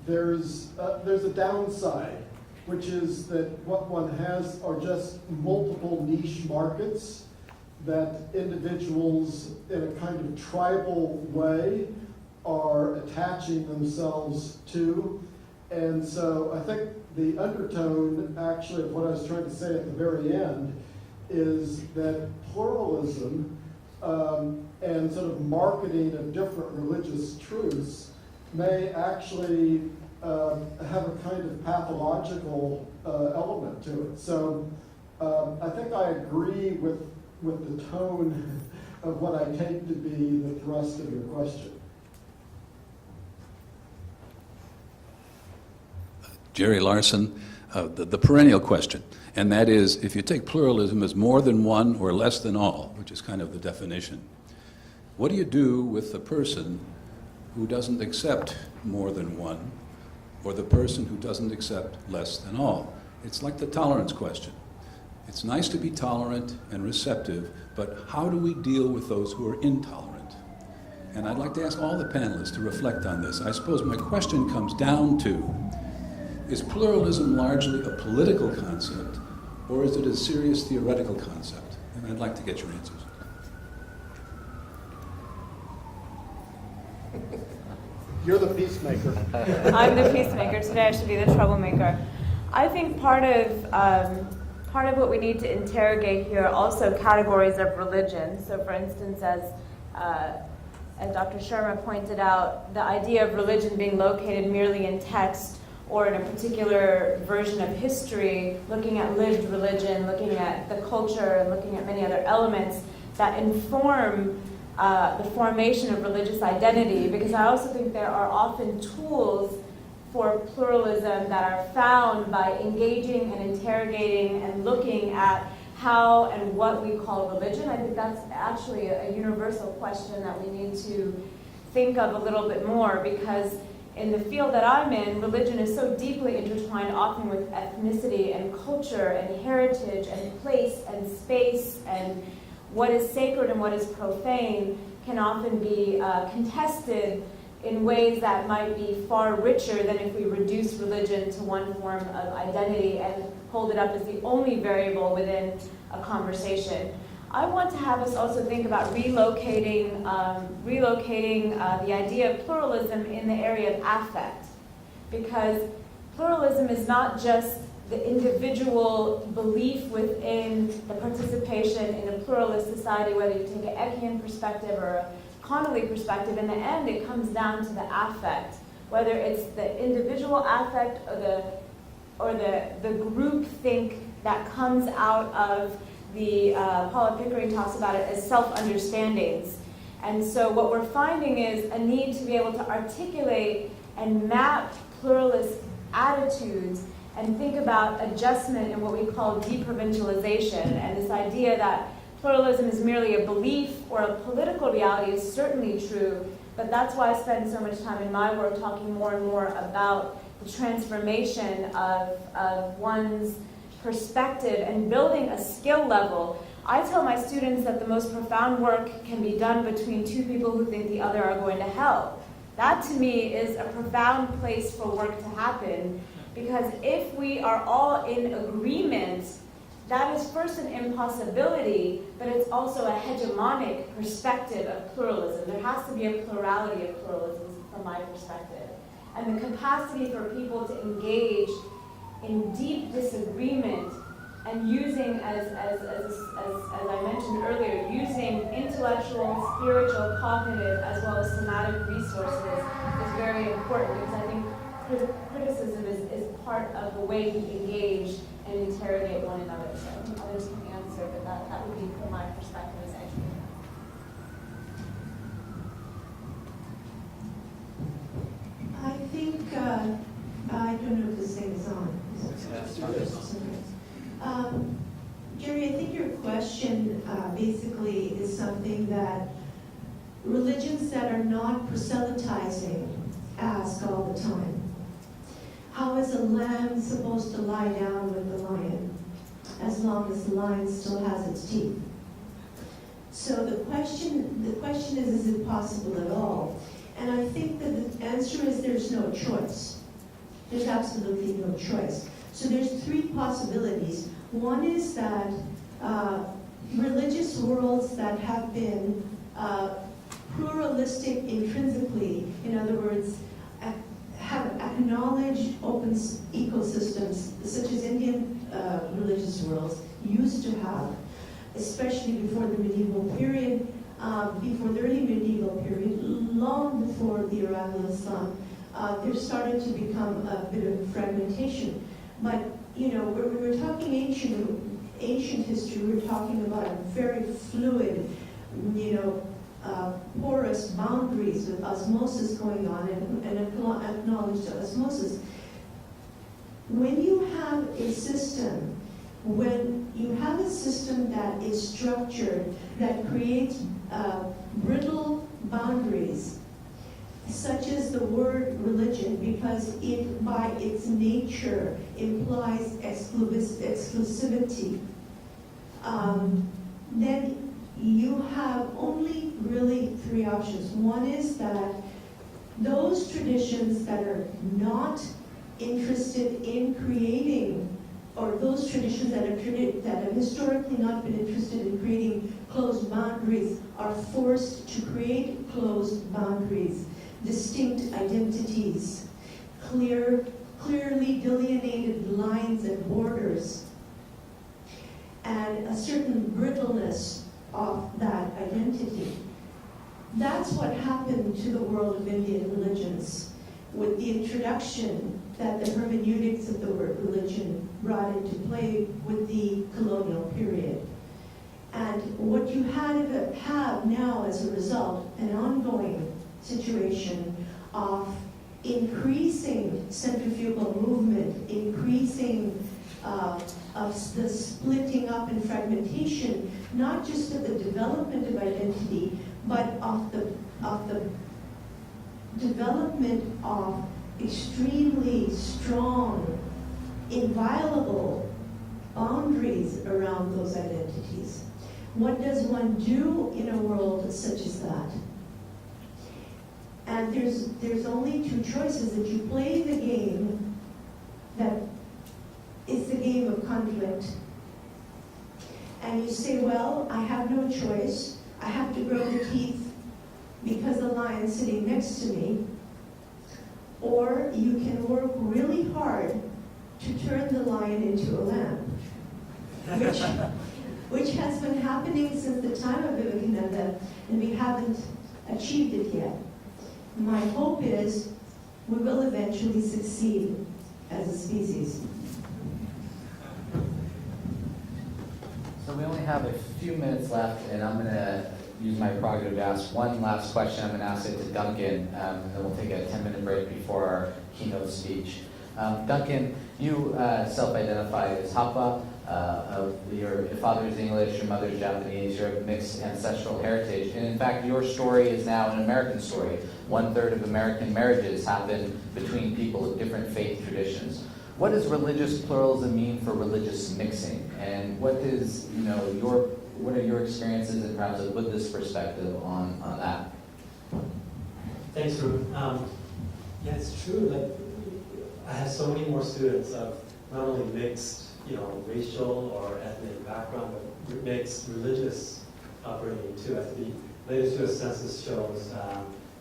There's a downside, which is that what one has are just multiple niche markets that individuals in a kind of tribal way are attaching themselves to. And so I think the undertone actually of what I was trying to say at the very end is that pluralism and sort of marketing of different religious truths may actually have a kind of pathological element to it. So I think I agree with the tone of what I take to be the thrust of your question. Jerry Larson, the perennial question, and that is, if you take pluralism as more than one or less than all, which is kind of the definition, what do you do with the person who doesn't accept more than one, or the person who doesn't accept less than all? It's like the tolerance question. It's nice to be tolerant and receptive, but how do we deal with those who are intolerant? And I'd like to ask all the panelists to reflect on this. I suppose my question comes down to, is pluralism largely a political concept, or is it a serious theoretical concept? And I'd like to get your answers. You're the peacemaker. I'm the peacemaker. Today I should be the troublemaker. I think part of what we need to interrogate here are also categories of religion. So, for instance, as Dr. Sharma pointed out, the idea of religion being located merely in text or in a particular version of history, looking at lived religion, looking at the culture, and looking at many other elements that inform the formation of religious identity, because I also think there are often tools for pluralism that are found by engaging and interrogating and looking at how and what we call religion. I think that's actually a universal question that we need to think of a little bit more, because in the field that I'm in, religion is so deeply intertwined often with ethnicity and culture and heritage and place and space, and what is sacred and what is profane can often be contested in ways that might be far richer than if we reduce religion to one form of identity and hold it up as the only variable within a conversation. I want to have us also think about relocating the idea of pluralism in the area of affect, because pluralism is not just the individual belief within the participation in a pluralist society, whether you take an Eckian perspective or a Connolly perspective. In the end, it comes down to the affect, whether it's the individual affect or the group think that comes out of the, Paula Pickering talks about it as self-understandings. And so what we're finding is a need to be able to articulate and map pluralist attitudes and think about adjustment in what we call deprovincialization. And this idea that pluralism is merely a belief or a political reality is certainly true, but that's why I spend so much time in my work talking more and more about the transformation of one's perspective and building a skill level. I tell my students that the most profound work can be done between two people who think the other are going to hell. That to me is a profound place for work to happen, because if we are all in agreement, that is first an impossibility, but it's also a hegemonic perspective of pluralism. There has to be a plurality of pluralisms from my perspective. And the capacity for people to engage in deep disagreement and using, as I mentioned earlier, using intellectual, spiritual, cognitive, as well as somatic resources is very important, because I think criticism is part of the way we engage and interrogate one another. So others can answer, but that would be from my perspective as educator. I think, I don't know if this thing is on. Jerry, I think your question basically is something that religions that are not proselytizing ask all the time. How is a lamb supposed to lie down with the lion as long as the lion still has its teeth? So the question is it possible at all? And I think that the answer is there's no choice. There's absolutely no choice. So there's three possibilities. One is that religious worlds that have been pluralistic intrinsically, in other words, have acknowledged open ecosystems, such as Indian religious worlds used to have, especially before the medieval period, before the early medieval period, long before the arrival of Islam. There started to become a bit of fragmentation. But, you know, when we were talking ancient history, we were talking about very fluid, you know, porous boundaries with osmosis going on and acknowledged osmosis. When you have a system, that is structured, that creates brittle boundaries, such as the word religion, because it by its nature implies exclusivity, then you have only really three options. One is that those traditions that are not interested in creating, or those traditions that have historically not been interested in creating closed boundaries, are forced to create closed boundaries. distinct identities, clearly delineated lines and borders, and a certain brittleness of that identity. That's what happened to the world of Indian religions with the introduction that the hermeneutics of the word religion brought into play with the colonial period. And what you have now as a result, an ongoing situation of increasing centrifugal movement, increasing of the splitting up and fragmentation, not just of the development of identity, but of the development of extremely strong, inviolable boundaries around those identities. What does one do in a world such as that? And there's only two choices: that you play the game that is the game of conflict, and you say, well, I have no choice. I have to grow the teeth because the lion's sitting next to me. Or you can work really hard to turn the lion into a lamb, which has been happening since the time of Vivekananda, and we haven't achieved it yet. My hope is we will eventually succeed as a species. So we only have a few minutes left, and I'm going to use my prerogative to ask one last question. I'm going to ask it to Duncan, and then we'll take a 10-minute break before our keynote speech. Duncan, you self-identify as Hapa. Your father is English, your mother is Japanese, you're of mixed ancestral heritage. And in fact, your story is now an American story. 1/3 of American marriages happen between people of different faith traditions. What does religious pluralism mean for religious mixing? And what is, what are your experiences and perhaps a Buddhist perspective on that? Thanks, Ruth. Yeah, it's true that I have so many more students of not only mixed, racial or ethnic background, but mixed religious upbringing too. As the latest U.S. Census shows,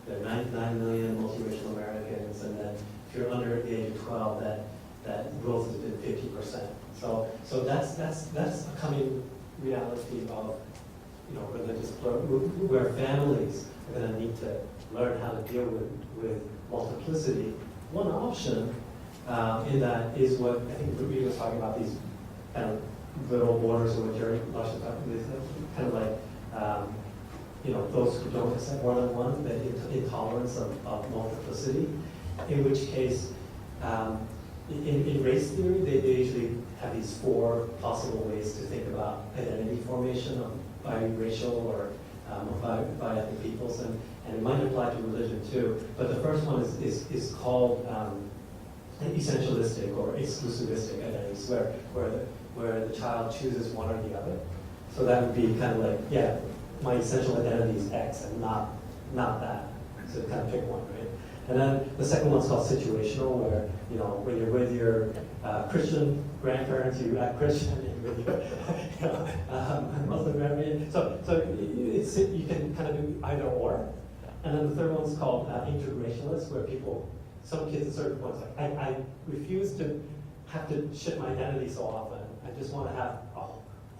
there are 99 million multiracial Americans, and then if you're under the age of 12, that growth has been 50%. So that's a coming reality of religious pluralism, where families are going to need to learn how to deal with multiplicity. One option in that is what I think Ruby was talking about, these kind of little borders, or what Jerry Lush was talking about, kind of like those who don't accept more than one, the intolerance of multiplicity. In which case, in race theory, they usually have these 4 possible ways to think about identity formation of biracial or by ethnic peoples, and it might apply to religion too. But the first one is called essentialistic or exclusivistic identities, where the child chooses one or the other. So that would be kind of like, yeah, my essential identity is X and not that. So kind of pick one, right? And then the second one's called situational, where when you're with your Christian grandparents, you act Christian, and with your Muslim grandparents. So you can kind of do either or. And then the third one's called integrationalist, where some kids at certain points, like I refuse to have to shift my identity so often. I just want to have a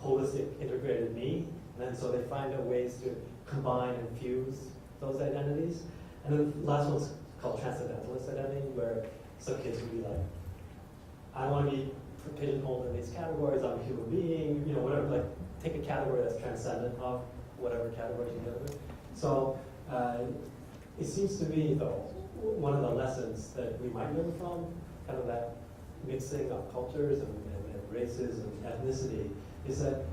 holistic, integrated me. And then so they find ways to combine and fuse those identities. And then the last one's called transcendentalist identity, where some kids would be like, I want to be pigeonholed in these categories, I'm a human being, whatever, like take a category that's transcendent of whatever category you get with. So it seems to me, though, one of the lessons that we might learn from kind of that mixing of cultures and races and ethnicity is that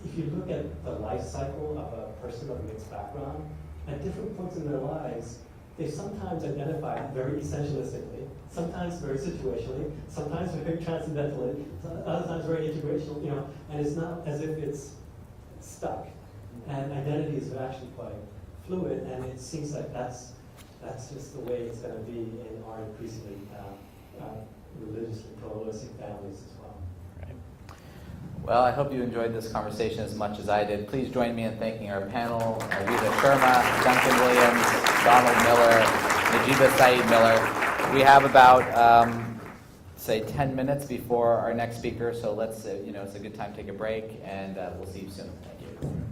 if you look at the life cycle of a person of mixed background, at different points in their lives, they sometimes identify very essentialistically, sometimes very situationally, sometimes very transcendentally, other times very integrational, and it's not as if it's stuck. And identity is actually quite fluid, and it seems like that's just the way it's going to be in our increasingly religiously pluralistic families as well. Well, I hope you enjoyed this conversation as much as I did. Please join me in thanking our panel, Rita Sharma, Duncan Williams, Donald Miller, Najeeba Saeed Miller. We have about, say, 10 minutes before our next speaker, so let's, it's a good time to take a break, and we'll see you soon. Thank you.